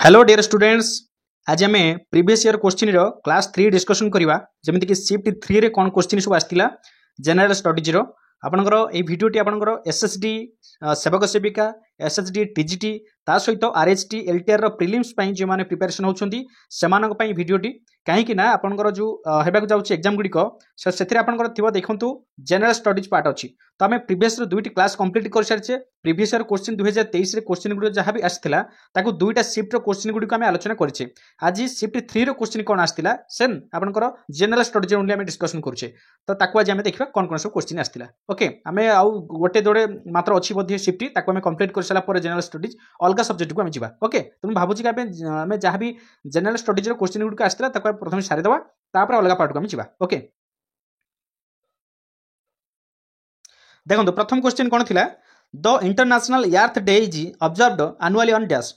Hello dear students. आज आम previous year question class 3 discussion करवा जमीक शिफ्ट 3 रे कौन क्वेश्चन सब आसाला जनरल स्टडीज आपणकर ये भिडटी आपंकर एसएसडी सेवक सेविका एसएचडी टीजीटी ता सहित आरएचटी एलटीआर प्रिलिम्स जो मैंने प्रिपेरेसन होती से भिडटी कहीं आपंकर जो होगा जाऊँगी एग्जाम गुड़िक से आपंकर देखूँ जनरल स्टडीज पार्ट अच्छी तो आम प्रीवियस दुईट क्लास कंप्लीट कर सारी प्रीवियस ईयर क्वेश्चन 2023 क्वेश्चन गुड़ जहाँ भी आसाला दुईटा शिफ्ट क्वेश्चन गुड़िक आम आलोचना करें। आज शिफ्ट 3 रो क्वेश्चन कौन आसाला सेन आपंकर जनरल स्टडीज ओनली आम डिस्कसन करें तो आज आम देखा कौन कौन सब क्वेश्चन आसाला। ओके आम आउ गोटे जोड़े मात्र अच्छी बोध शिफ्ट ताको कंप्लीट कर सारा जनरल स्टडीज अलग सब्जेक्ट को आम जा। ओके तेणु भावुँ आम जहाँ भी जनरल स्टडीज क्वेश्चन गुड़िक आसाला प्रथम सारीदेवा अलग पार्ट को आम जा। ओके देखो प्रथम क्वेश्चन कौन थिला the international earth day is observed annually on dash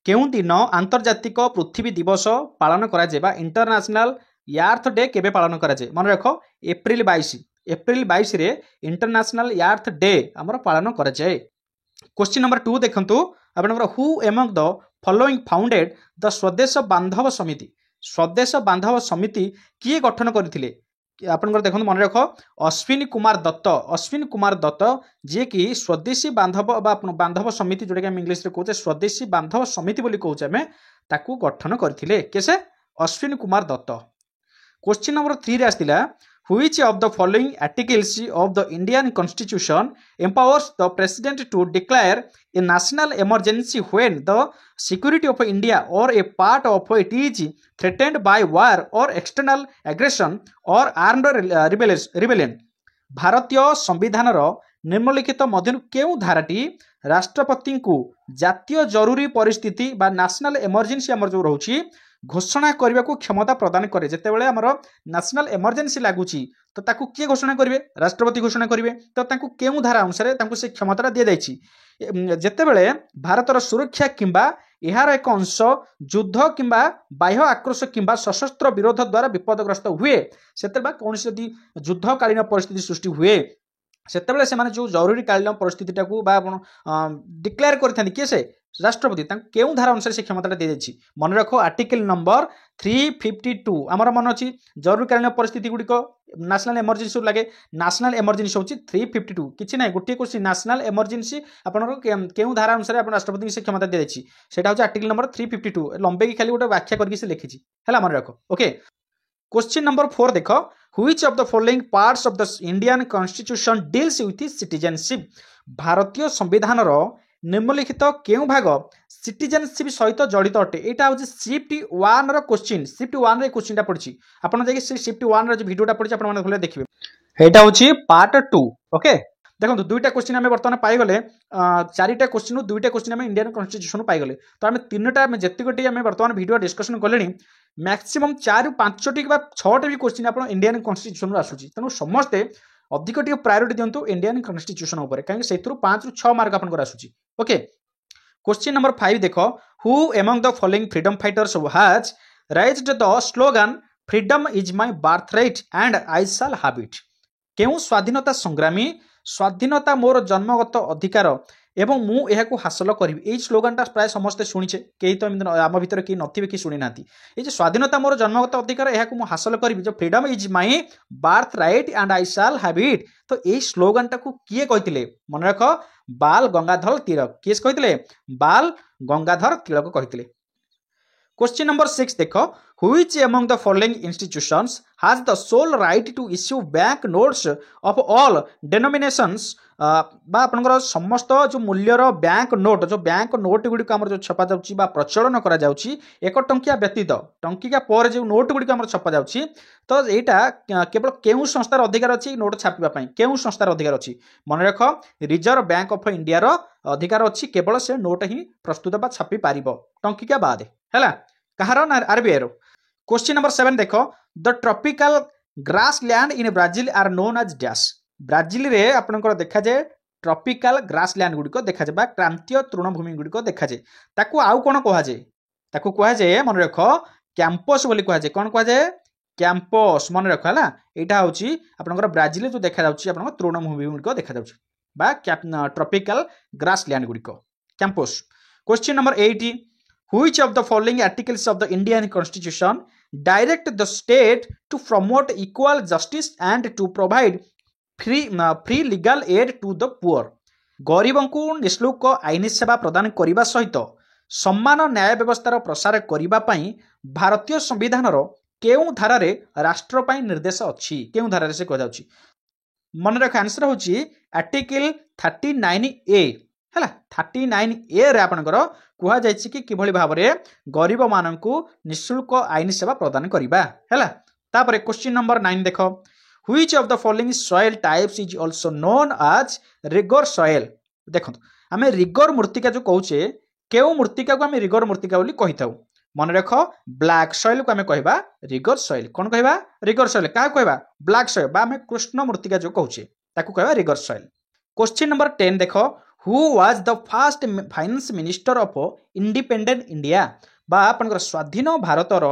केउं दिन आंतर्जातिक पृथ्वी दिवस पालन करा जाय इंटरनेशनल अर्थ डे केबे पालन करा जाय मन रख एप्रिल 22 रे इंटरनेशनल अर्थ डे हमर पालन करा जाय। क्वेश्चन नंबर 2 देखंतु आपनकर who among the following founded the स्वदेश बांधव समिति किए गठन करथिले आपनकर देखो मन रख अश्विनी कुमार दत्त जी कि स्वदेशी बांधव समिति जोटा कि इंग्लिश रे कहते स्वदेशी बांधव समिति बोली कहूचे आम ताकू गठन करथिले केसे अश्विनी कुमार दत्त। क्वेश्चन नंबर 3 रे आस्तिला Which of the following articles of the Indian Constitution empowers the President to declare a national emergency when the security of India or a part of it is threatened by war or external aggression or armed rebellion? भारतीय संविधान निम्नलिखित मध्य केउ धाराटी राष्ट्रपति को जातीय जरूरी परिस्थिति बा नेशनल इमरजेंसी आमर जो रोची घोषणा करने को क्षमता प्रदान करे जेतेबेले आमर नेशनल इमरजेंसी लागुची तो ताकू किए घोषणा करेंगे राष्ट्रपति घोषणा करेंगे तो ताकू केउ धारा अनुसार से क्षमता दि जाइछि जेतेबेले भारतर सुरक्षा किंबा यार एक अंश युद्ध किंबा बाह्य आक्रोश किंबा सशस्त्र विरोध द्वारा विपदग्रस्त हुए सेतेबा कौन यदि युद्धकालीन परिस्थिति सृष्टि हुए सेतेबेले से माने जो जरूरी कालीन परिस्थिति डिक्लेयर करथानी किए से राष्ट्रपति केउ धारा अनुसार से क्षमता दी जाइछि मन रखो आर्टिकल नंबर 352 आमर मन अच्छी जरूरीकालीन परिस्थिति गुड़िक नेशनल इमरजेंसी लगे नेशनल इमरजेंसी होची 352 किछि ना गोटे क्वेश्चन नेशनल इमरजेंसी आपन केउ धारा अनुसार आपन राष्ट्रपति से क्षमता दी जाइछि सेटा होची आर्टिकल नंबर 352 लंबे की खाली गोटे व्याख्या करके से लिखिछि हला मन रखो। ओके क्वेश्चन नंबर 4 देखो Which of the following parts of the Indian Constitution deals with citizenship? भारतीय संविधान निम्नलिखित केउ भाग सिटीजनशिप सहित जड़ित अटे यहाँ हूँ शिफ्ट 1 क्वेश्चन शिफ्ट 1 क्वेश्चन पड़ी आपड़ जाकि शिफ्ट 1 जो भिडियोटा पड़ी आप देखिए यहाँ हूँ पार्ट 2। ओके देखो दुईटा क्वेश्चन आम बर्तमान पाईगले 4टा क्वेश्चन 2टा क्वेश्चन आम इंडियन कन्स्टिट्यूशन पाईगले तो आम 3टा जितकोटी आम बर्तमान भिडियो डिस्कसन कले मैक्सिमम 4-5टी 6टी भी क्वेश्चन आप इंडियन कन्स्टिट्यूशन आसूची तेणु समस्ते अधिक प्रायोरिटी दिंतु इंडियन कन्स्टिट्यूशन उपर कहीं से 5-6 मार्क आपन आसूची। ओके क्वेश्चन नंबर 5 देखो who among the following freedom fighters has राइज्ड the slogan freedom is my birthright and I shall have it केउ स्वाधीनता संग्रामी स्वाधीनता मोर जन्मगत अधिकार एवं मु यह हासिल करी यही स्लोगानटा प्राय समस्ते शुणीचे कई तो आम भर कि नथिबे कि शुणी ना ये स्वाधीनता मोर जन्मगत अधिकार यह हासिल करी जो freedom is my birth right and I shall have it तो यही स्लोगानटा को किए कहते मन रख बाल गंगाधर तिलक किए कहते बाल गंगाधर तिलक कहते। क्वेश्चन नंबर 6 देखो Which among the following institutions has the sole right to issue bank notes of all denominations बा आपनकर समस्त जो मूल्यर बैंक नोट गुड़िक जो छपा जाउची बा प्रचलन करा जाउची 1 टंकिया व्यतीत टंकिका पर जो नोट गुड़िक छपा जाउची तो यहाँ केवल केउ संस्थार अधिकार अच्छी नोट छापा केउ संस्थार अधिकार अच्छी मन रख रिजर्व बैंक ऑफ इंडिया अधिकार अच्छी केवल से नोट ही प्रस्तुत बा छापी पार टंकिका बाद है कहार आरबीआई रो। क्वेश्चन नंबर 7 देखो the tropical grass land in Brazil are known as dash Brazil रे आपनकर देखा जाए ट्रॉपिकल ग्रास लैंड गुड़िक देखा जाए क्रांतीय तृणभूमि गुड़िक देखा जाए ताकू आउ कौन कह जाए ताकू कह जाए मन रख कैंपस बोली कह जाए कौन कह जाए कैंपस मन रख है यहाँ हूँ आपनकर ब्राजिल जो देखा जाउची आपनकर तृणभूमि गुड़िक देखा जाउची बा ट्रॉपिकल ग्रास लैंड गुड़िक campos. Question number 8 Which of the following articles of the Indian Constitution direct the state to promote equal justice and to provide free legal aid to the poor? गरीबंकु निःशुल्क आईन सेवा प्रदान करने सहित सम्मान न्याय व्यवस्थार प्रसार करने भारतीय संविधान केउ धारारे राष्ट्र पाई निर्देश अच्छी केउ धारारे से कह मन रख आंसर होची आर्टिकल 39A है 39A रे आपनकर कुहा जायछि कि किभଳି भाबरे गरीब माननकु निःशुल्क आईन सेवा प्रदान करिबा हैला। तापरे क्वेश्चन नंबर 9 देखो which of the following soil types is also known as regur soil. देखो आमे रिगर मृत्तिका जो कहूचे केउ मृत्तिका को आमे रिगर मृत्तिका बोली कहिथाउ मन रख ब्लैक सॉइल को आमे कहबा रिगर सॉइल कोन कहबा रिगर सॉइल का कहबा ब्लैक सॉइल बा आमे कृष्ण मृत्तिका जो कहूचे ताकू कहबा रिगर सॉइल। क्वेश्चन नंबर 10 देखो who was the first finance minister of independent India बा आपनकर स्वाधीन भारतर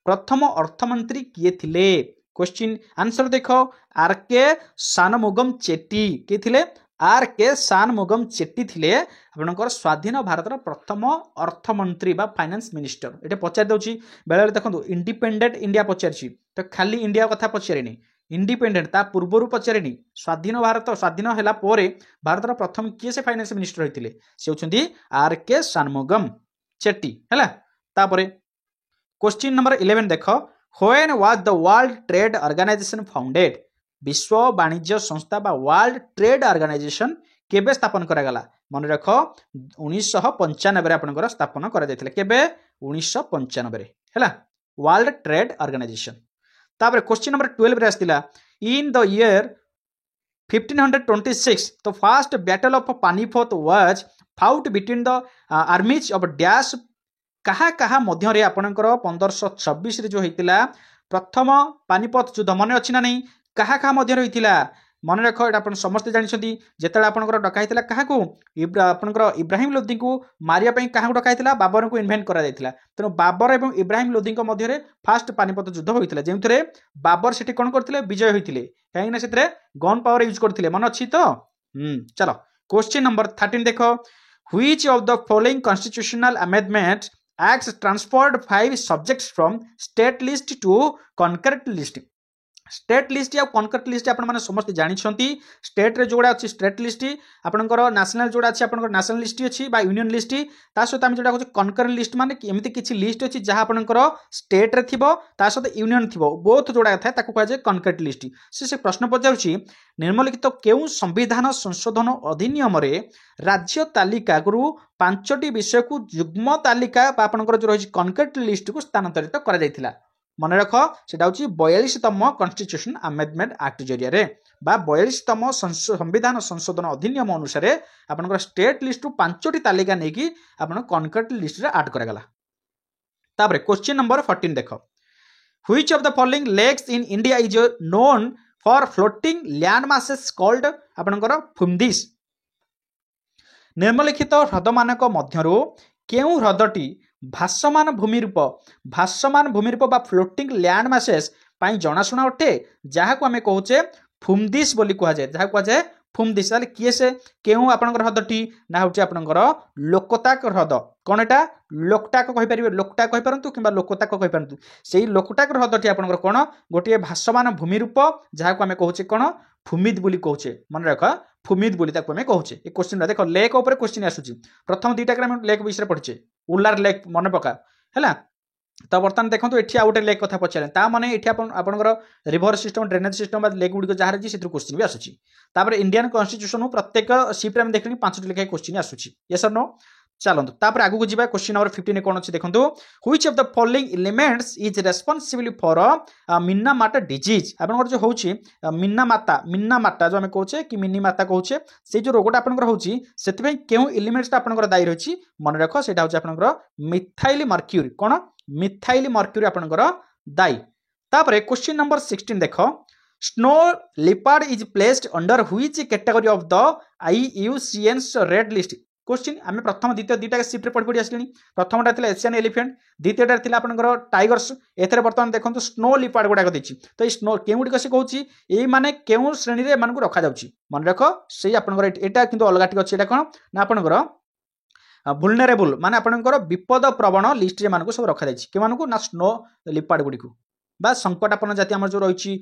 प्रथम अर्थमंत्री किए थिले। क्वेश्चन आंसर देखो आर के शानमुगम चेट्टी किए थिले आर के शानमुगम चेट्टी थिले आपनकर स्वाधीन भारतर प्रथम अर्थमंत्री बा फाइनेंस मिनिस्टर। एटे पचार दउची बेले देखो इंडिपेंडेंट इंडिया पचारची तो खाली इंडिया कथा पचारेनी इंडिपेंडेंट ता पूर्वरु पचारेनी स्वाधीन भारत स्वाधीन होला पोरे भारतर प्रथम किए से फाइनेंस मिनिस्टर होइतिले से होचंदी आर के शानमुगम चेट्टी हैला। तापरे क्वेश्चन नंबर 11 देखो when was the world trade organisation founded विश्व वाणिज्य संस्था बा वर्ल्ड ट्रेड ऑर्गेनाइजेशन केबे स्थापन करा गला मन रख 1995 रे आपनकर स्थापन करा जायतिले केबे 1995 रे हैला वर्ल्ड ट्रेड ऑर्गेनाइजेशन। तापर क्वेश्चन नंबर 12 रे आस्तिला in the year 1526 the first battle of Panipat was fought between the armies of dash कहा कहा मध्य रे आपनकर 1526 रे जो हेतिला प्रथम पानीपत युद्ध मन अछि ना नहीं कहा कहा मध्य रे हेतिला मन रख एटा अपन समस्त जानिछंती जेतला आपनकर डका हेतिला कहा को आपनकर इब्राहिम लोधी को मारिया पई कहा डका हेतिला बाबर को इन्वेंट करा जायतिला तनो बाबर एवं इब्राहिम लोधी को मध्य रे फर्स्ट पानीपत युद्ध होइतिला जेमथरे बाबर सेठी कोन करथिले विजय होइतिले काहे ना सेतरे गन पावर यूज करथिले मन अछि तो चलो क्वेश्चन नंबर 13 देखो which of the following constitutional amendment acts transferred 5 subjects from state list to concurrent list. State list या कॉन्करेंट लिस्ट आपण माने समस्त जानिछंती स्टेट रे जोडा अछि स्टेट लिस्ट आपनकर नेशनल जोडा अछि आपनकर नेशनल लिस्ट अछि बा यूनियन लिस्ट ता सहित हम जोडा कहू कॉन्करेंट लिस्ट माने एमिति किछि लिस्ट अछि जहा आपनकर स्टेट रे थिबो ता सहित यूनियन थिबो बोथ जोडा थाए ताको कहै जे कॉन्करेंट लिस्ट से प्रश्न पचारुछि निम्नलिखित केउ संविधान संशोधन अधिनियम रे राज्य तालिका गुरु 5टी विषय को युग्म तालिका बा आपनकर जो रहि कॉन्करेंट लिस्ट को स्थानांतरित करा जायतिला मन रख सेटा होची 42तम कॉन्स्टिट्यूशन अमेंडमेंट एक्ट जरिया रे बा 42तम संविधान संशोधन अधिनियम अनुसार आपनकर स्टेट लिस्ट रु 5टी तालिका नै कि आपन कॉन्करेंट लिस्ट रे ऐड करा गला। तापर क्वेश्चन नंबर 14 देखो which of the following lakes in India is known for floating land masses called आपनकर फुमदिस। निम्नलिखित ह्रद मानक मध्यरु केउ ह्रदटी भासमान भूमिरूप बा फ्लोटिंग लैंड मासेस पाई जनाशुना अटे जहाँ को आम कहूचे फुमदिस बोली कह जाए जहाँ कह जाए फुमदिस किए से केउ आपनकर ह्रदटी ना होची आपनकर लोकटाक ह्रद कौन एटा लोकटाक कहि परिबे लोकटाक कहि परंतु किबा लोकटाक कहि परंतु सेही लोकटाक ह्रदटी आपनकर कोन गोटे भासमान भूमिरूप जहाँ को आम कहूचे कोन फुमिद बोली कहूचे मन रख फुमिद बोली ताको आम कहूचे ए क्वेश्चन देख लेक ऊपर क्वेश्चन आसुची प्रथम दुईटा हम लेक विषय पढ़चे उलार लेक मन पका है तो बर्तमान देखो एठी आ गोटे लेक कथा पचारे ता माने एठी आपनकर रिवर सिस्टम ड्रेनेज सिस्टम बा लेक गुडी जहाँ रही से क्वेश्चन भी आसुची तापर इंडियन कॉन्स्टिट्यूशन प्रत्येक शिप रे हम देखली 5टी लेखा क्वेश्चन आसुची यस और नो चलନ୍ତୁ तापर आगु को जीवा क्वेश्चन नंबर 15 कोन अछि देखंतु which of the following elements is responsible for Minamata disease आपनकर जो होउची मिन्नामाटा जो हम कहूचे कि मिनी माता कहूचे से जो रोगटा आपनकर होउची सेति पई केउ एलिमेंट्स आपनकर दायी रहची मन रखो सेटा होउची आपनकर मिथाइल मर्क्यूरी कोन मिथाइल मर्क्यूरी आपनकर दायी। तापर क्वेश्चन नंबर 16 देखो snow leopard is placed under which category of the IUCN red list. Question आम प्रथम द्वितीय दुईटा शिफ्ट पढ़ी पढ़ी आसली प्रथमटा था एशियन एलिफेंट द्वितीयटा था आपनकर टाइगर्स एथरे बर्तमान देखो स्नो लिपर्ड गुड़ाक देछि तो ये स्नो केउडी से कहूँ ये माने केउ श्रेणी रे मानकु रखा जाउछि मन रख से आपनकर एटा किंतु अलग टिक अछि एटा कोन ना आपनकर vulnerable माने आपनकर विपद प्रवण लिस्ट रे मानको सब रखा जायछि के मानको ना स्नो लिपार्ड गुडी को बा संकटापन्न जाति हमर जो रहिछि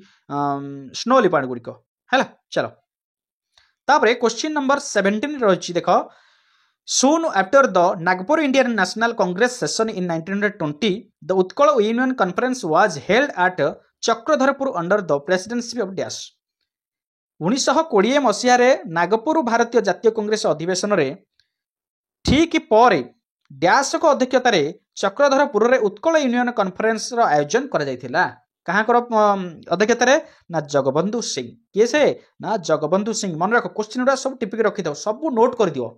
स्नो लिपार्ड गुडी को हैला चलो तापरे क्वेश्चन नंबर 17 रहिछि देखो soon after the Nagpur Indian National Congress session in 1920 the Utkal Union Conference was held at Chakradharpur under the presidency of Dash 1920 मसीह नागपुर भारतीय जातीय कांग्रेस अधिवेशन रे ठीक पर डैश को अध्यक्षतार चक्रधरपुर रे उत्कल यूनियन कॉन्फ्रेंस रो आयोजन करा जायथिला कहाँ कर अध्यक्षतार ना जगबंधु सिंह किए से ना जगबंधु सिंह मन रख क्वेश्चन गुड़ा सब टिपिक रखि दो सब नोट कर दियो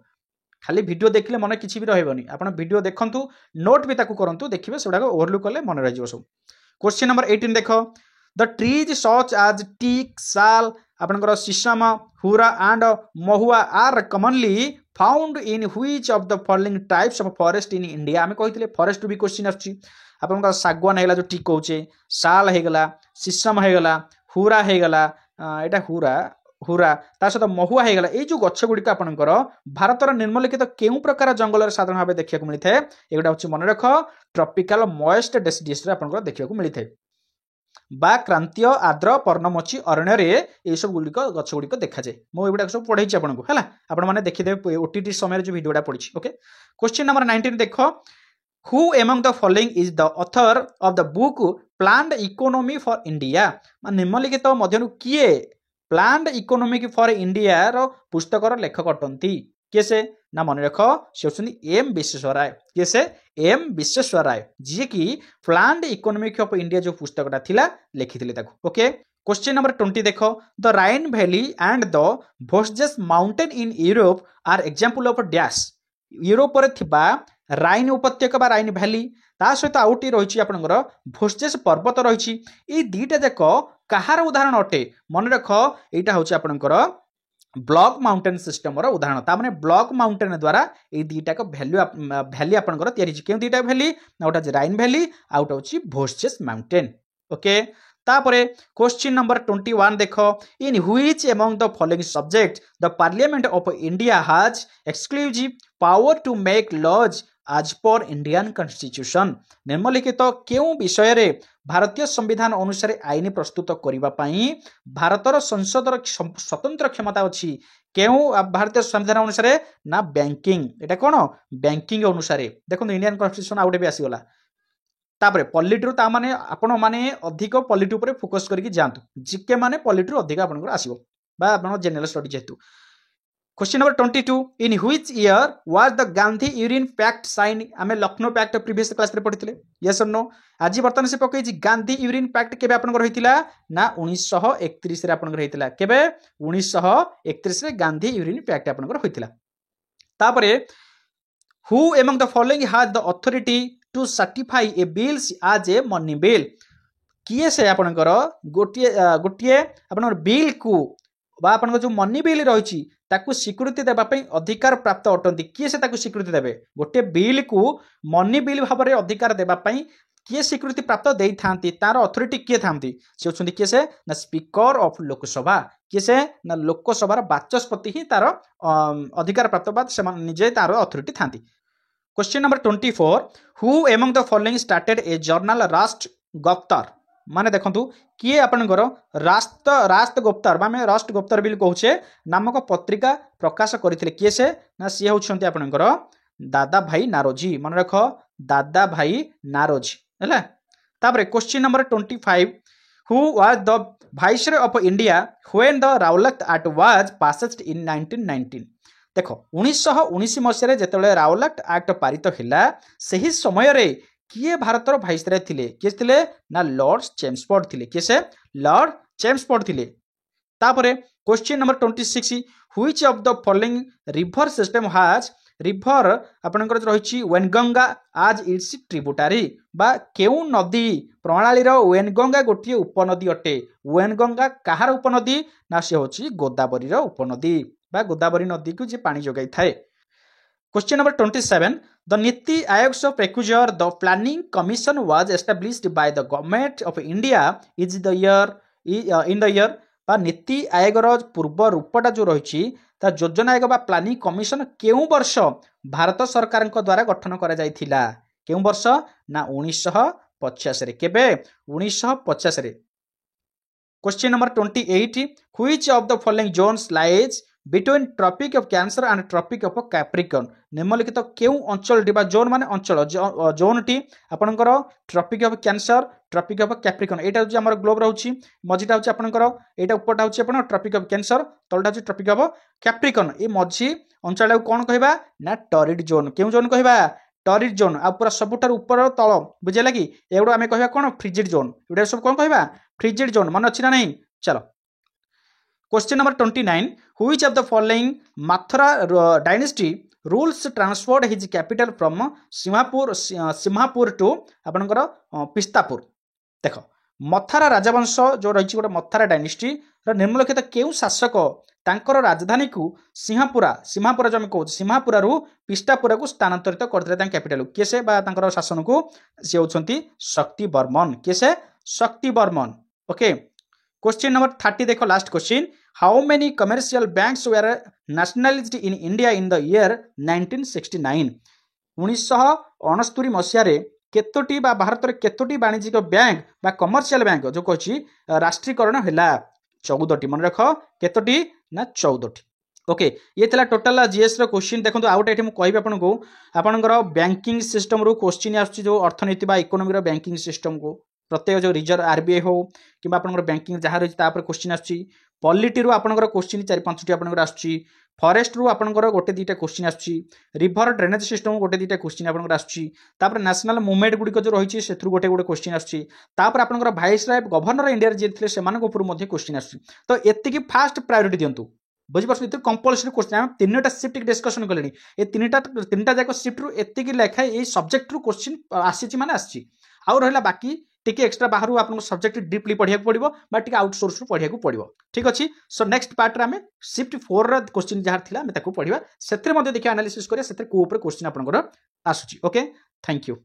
खाली वीडियो देखले मन किछि भी रहबनी आपण वीडियो देखंतु नोट भी ताकू करंतु देखिबे सेडा को ओवरलुक करले मन रह जिवो सब क्वेश्चन नंबर 18 देखो the trees such as teak sal आपनकर सीसम हुरा and mahua are commonly found in which of the following types of forest in India हमें कहितले फॉरेस्ट भी क्वेश्चन आछि आपनकर सागवान हेला जो टीक कहूचे साल हेगला सीसम हेगला हुरा हेगला एटा हुरा ता सहित महुआ हेगला ए जो गछ गुड़िक आपनकर भारतर निम्नलिखित केउ प्रकार जंगल साधारण भाव देखा मिलता है एगुटा हूँ मन रख ट्रॉपिकल मॉइस्ट डेसिडियस आपनकर देखा मिलता है बा क्रांतीय आर्द्र पर्णमोची अरण्य ये सब गुड़िक गछ गुड़िक देखा जाए मुझे सब पढ़ाई आपको है आपण मैंने देखिदे ओटीटी समय जो वीडियोटा पढ़ी ओके क्वेश्चन नंबर 19 देख who among the following is the author of the book planned economy for India निम्नलिखित मध्यनु किए प्लान्ड इकोनॉमिक फॉर इंडिया रो पुस्तकर लेखक अटंती किए से ना मन रख से होछन्ती एम विश्वेश्वराय किए से एम विश्वेश्वराय जी की प्लान्ड इकोनॉमिक ऑफ इंडिया जो पुस्तकटा थिला लिखिथिले ताको ओके क्वेश्चन नंबर 20 देखो the Rhine valley and the Vosges mountain in Europe are example of dash Europe रे थिबा राइन उपत्यका बा राइन वैली ता सहित आउटी रही आपनकर भोस्जेस पर्वत रही ये दुईटा जाक कहार उदाहरण अटे मन रख यहाँ हूँ आपनकर ब्लॉक माउंटेन सिस्टम उदाहरण ताने ब्लॉक माउंटेन द्वारा ये दुईटा वैली आपनकर तैयारी क्यों दुईटा वैली ना गोटे राइन वैली आउ गोटे हूँ भोस्जेस माउंटेन ओके तापरे क्वेश्चन नंबर 21 देख in which among the following subject the parliament of India has exclusive power to make laws as per Indian constitution निम्नलिखित केउ विषय रे भारतीय संविधान अनुसार आईन प्रस्तुत करबा पई भारतर संसदर स्वतंत्र क्षमता अछि केउ भारतीय संविधान अनुसार ना बैंकिंग एटा कोन बैंकिंग अनुसार देखो इंडियन कॉन्स्टिट्यूशन आउटे भी आसी गला तापरे पॉलिटिरु ता माने आपण माने अधिक पॉलिटी ऊपर फोकस करके जांतु जीके माने पॉलिटिरु अधिक आपनकर आसीबो बा आपन जनरल स्टडी जेतु question number 22 in which year was the Gandhi Irwin pact sign आमे लखनऊ पैक्ट प्रीवियस क्लास रे पढ़िथिले यस और नो आज वर्तमान से पकई जी गांधी यूरिन पैक्ट केबे आपनकर होइतिला ना 1931 रे आपनकर होइतिला केबे 1931 रे गांधी यूरिन पैक्ट आपनकर होइतिला तापरे who among the following has the authority to certify a bills as a money bill किए से आपनकर गोटिए आपनकर बिल को बा आपनकर जो मनी बिल रही ताकू स्वीकृति देबा पई अधिकार प्राप्त अटंती किए से ताकू स्वीकृति देबे गोटे बिल को मनी बिल भाव में अधिकार देबा पई किए स्वीकृति प्राप्त देई थांती तार अथॉरिटी किए थांती से होछंती किए से ना स्पीकर ऑफ लोकसभा किए से ना लोकसभार बाचस्पति ही तार अधिकार प्राप्त बाद से निजे तार अथॉरिटी थांती question number 24 who among the following started a journal Rast Goftar माने देखंतु किए आपनकर राष्ट्र गुप्तर माने राष्ट्र गुप्तर बिल कहूचे नामक पत्रिका प्रकाश करथिले किए से ना सी होछंती आपनकर दादा भाई नारोजी मन रख दादा भाई नारोजी हैला तापरे question number 25 who was the viceroy of India when the Rowlatt act was passed in 1919 देखो 1919 मसीह जिते राउलट एक्ट पारित हिला सही समय रे किए भारतर भाइसरॉय थिले किए थिले ना लॉर्ड चेम्सफोर्ड थिले किए से लॉर्ड चेम्सफोर्ड थिले तापरे question number 26 which of the following river system has river आपनकर रही वेनगंगा आज इट्स ट्रिब्यूटारी बा केउ नदी प्रणाली वेनगंगा गोटे उपनदी अटे वेनगंगा कहार उपनदी ना से होची गोदावरी उपनदी बा गोदावरी नदी को जे पानी जोगाई थाए question number 27 the NITI Aayog precursor the planning commission was established by the government of India is the year in the year बा नीति आयोग पूर्व रूपटा जो रही ता योजना आयोग बा प्लानिंग कमिशन केउं वर्ष भारत सरकार द्वारा गठन करा जायथिला केउं वर्ष ना 1950 रे केबे 1950 रे question number 28 which of the following zones lies between tropic of cancer and tropic of capricorn निम्नलिखित केउं अंचल टी बा जोन माने अंचल जोन टी आपनकर tropic of cancer tropic of capricorn एटा होची हमर ग्लोब रहउची मझीटा होची आपनकर एटा ऊपरटा होची आपन ट्रॉपिक ऑफ कैंसर तलटा होची ट्रॉपिक ऑफ कैप्रिकॉर्न ए मझी अंचल कोन कहबा ना टॉरिड जोन केउं जोन कहबा टॉरिड जोन आ पूरा सबुठार ऊपर तळ बुझे लागी एगुडा आमे कहबा कोन फ्रिजिड जोन एटा सब कोन कहबा फ्रिजिड जोन मन अछि ना नहीं चलो question number 29 which of the following Mathura dynasty rules transferred his capital from Simhapur to आपनकर पिस्तापुर देख मथुरा राजवंश जो रही गोटे मथुरा डायनेस्टी निम्नलिखित केउं शासक तांकर राजधानी को सिम्हापुरा जो कहूँ सिम्हापुरा रु पिस्तापुरा को स्थानांतरित करते कैपिटल किए से तांकर शासन को सी होती शक्ति बर्मन किए से शक्ति बर्मन ओके क्वेश्चन नंबर 30 देखो last question how many commercial banks were nationalised in India in the year 1969 1969 मसीह केतोटी बा भारत रे केतोटी वाणिज्यिक बैंक बा कमर्शियल बैंक जो कहछि राष्ट्रीयकरण हैला 14टी मन रख केतोटी ना 14टी ओके ये थिला टोटल जीएस रो क्वेश्चन देखंतु आउट एठी मु कहबी आपनको आपनकर बैंकिंग सिस्टम रो क्वेश्चन आछि जो अर्थनीति बा इकोनॉमी रो बैंकिंग सिस्टम को प्रत्येक जो रिजर्व आरबीआई हो कि बैंकिंग जहाँ रही क्वेश्चन आसुची पॉलिटी रू आपनकर क्वेश्चन 4-5टी आपनकर आसुची फॉरेस्ट रू आपनकर गोटे 2टा क्वेश्चन आसुची रिवर ड्रेनेज सिस्टम गोटे 2टा क्वेश्चन आपनकर आसुची तापर नेशनल मूवमेंट गुडी जो रही से गोटे गोटे क्वेश्चन आसुची तापर आपनकर भाइस राय गवर्नर इंडिया जे थिले सेमानक ऊपर मध्ये क्वेश्चन आसुची तो एतिकी फास्ट प्रायोरिटी दियंतु बुझिपारछ इते कंपलसरी क्वेश्चन हम 3टा शिफ्ट डिस्कशन कलेनी ए 3टा जाक शिफ्ट रू एतिकी लेखा ए सब्जेक्ट रू क्वेश्चन आसीची माने आसीची आउ रहला बाकी टिके एक्स्ट्रा बाहर आपको सब्जेक्ट डीपली पढ़िया पड़ो टिके आउटसोर्स पढ़िया पड़ो ठीक अच्छे सो नेक्स्ट पार्ट में शिफ्ट 4 क्वेश्चन जहाँ थी पढ़ा से देखिए एनालिसिस करिया से क्वेश्चन आपनकर आसुची ओके थैंक यू।